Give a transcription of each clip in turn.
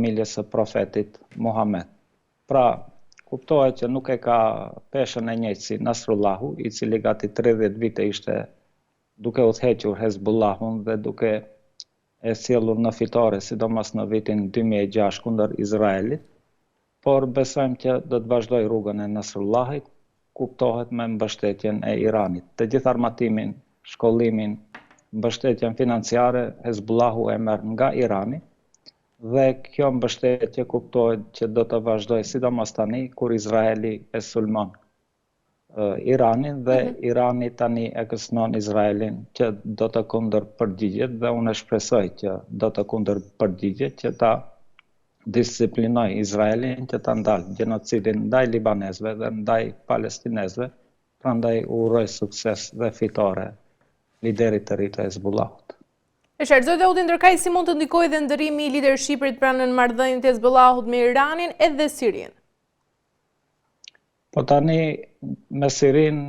familjes së profetit Muhammed. Pra, kuptohet që nuk e ka peshën e njëjtë si Nasrullahu, i cili gati 30 vite ishte duke udhëhequr Hezbollahun dhe duke e sjellur në fitore, sidomos në vitin 2006 kundër Izraelit, por besojmë që do të vazhdoj rrugën e Nasrullahit, kuptohet me mbështetjen e Iranit. Të gjithë armatimin, shkollimin, mbështetjen financiare, Hezbollahu e merr nga Irani, dhe kjo mbështetje kuptohet që do të vazhdoj sidomos tani kur Izraeli e sulmon Iranin dhe Irani tani e kërcënon Izraelin që do të kundërpërgjigjet dhe unë shpresoj që do të kundërpërgjigjet që ta disiplinoj Izraelin që ta ndalë gjenocidin ndaj libanezëve dhe ndaj palestinezëve, prandaj uroj sukses dhe fitore liderit të ri të Hezbollahut. E qartë, zoti Daudi Ndërkaj, si mund të ndikojë dhe ndërrimi i lidershipit pranë në marrëdhëniet e Hezbollahut me Iranin edhe Sirin? Po tani me Sirin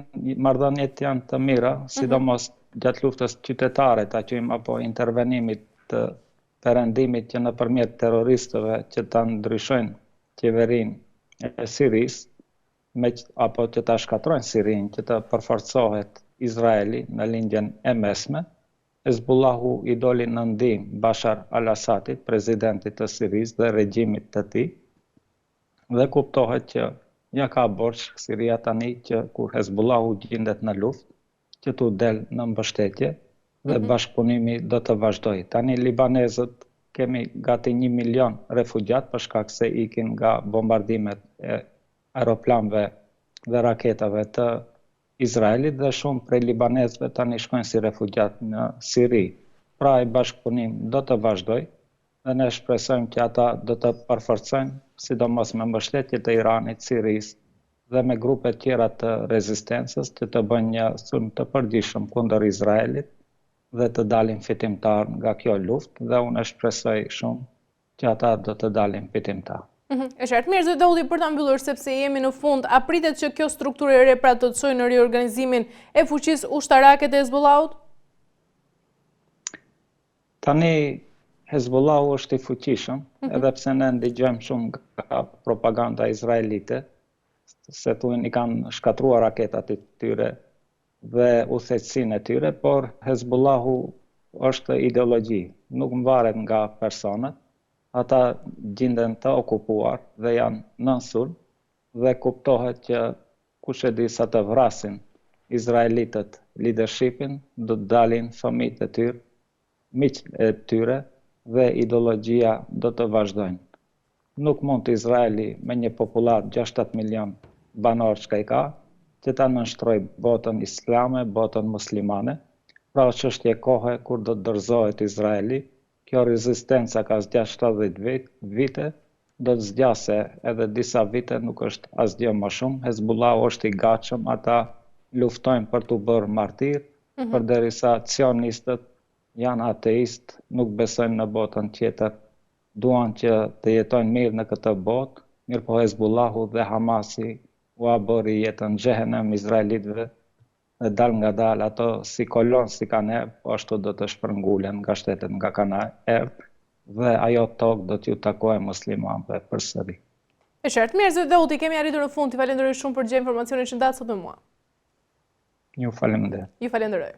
marrëdhëniet janë të mira, sidomos gjatë luftës qytetare, ta quajmë, apo intervenimit të perëndimit që nëpërmjet terroristëve që ta ndryshojnë qeverinë e Sirisë, apo që ta shkatrojnë Sirinë, që të përforcohet Izraeli në lindjen e mesme, Hezbollahu i doli në ndihmë Bashar al-Assadit, presidentit të Sirisë dhe regjimit të tij, dhe kuptohet që ja ka borxh Siria tani që kur Hezbollahu gjendet në luftë, që tu del në mbështetje dhe bashkëpunimi do të vazhdojë. Tani libanezët kemi gati 1 milion refugjat për shkak se ikin nga bombardimet e aeroplanëve dhe raketave të Izraelit dhe shumë prej libanezëve tani shkojnë si refugjat në Siri. Pra e bashkëpunim do të vazhdojë dhe ne shpresojmë që ata do të përforcojnë, sidomos me mbështetje të Iranit, Sirisë dhe me grupe tjera të rezistencës që të bëjnë një sulm të përgjithshëm kundër Izraelit dhe të dalin fitimtar nga kjo luftë dhe unë shpresoj shumë që ata do të dalin fitimtar. E qartë, mirë zoti Daudi, për ta mbyllur sepse jemi në fund, a pritet që kjo strukturë e re pra të çojë në riorganizimin e fuqisë ushtarake të Hezbollahut? Tani Hezbollahu është i fuqishëm, edhe pse ne ndigjojmë shumë nga propaganda izraelite, se thuin i kanë shkatruar raketat e tyre dhe udhëheqësinë e tyre, por Hezbollahu është ideologji, nuk mvaret nga personat, ata gjenden të okupuar dhe janë nën sulm dhe kuptohet që kush e di sa të vrasin izraelitët leadershipin, do të dalin fëmijët e tyre, miqtë e tyre dhe ideologjia do të vazhdojnë. Nuk mund të Izraeli me një popullat 60 milion banor që i ka, që ta nënshtroj botën islame, botën muslimane, pra është çështje kohe kur do të dorëzohet Izraeli. Kjo rezistenca ka zgjatur 70 vite, do të zgjasë edhe disa vite, nuk është asgjë më shumë. Hezbollahu është i gatshëm, ata luftojnë për t'u bërë martir, përderisa sionistët janë ateist, nuk besojnë në botën tjetër, duan që të jetojnë mirë në këtë botë, mirë po Hezbollahu dhe Hamasi u bëri jetën xhehenem izraelitëve dhe dal nga dal ato si kolon si kanë erdhur, po ashtu do të shpërngulen nga shtetet nga kanë erdhur dhe ajo tokë do t'ju takojë muslimanëve përsëri. E qartë, mirë zoti Daudi, kemi arritur në fund, ju falenderoj shumë për gjithë informacionin që ndat sot me mua. Ju falenderoj. Ju falenderoj.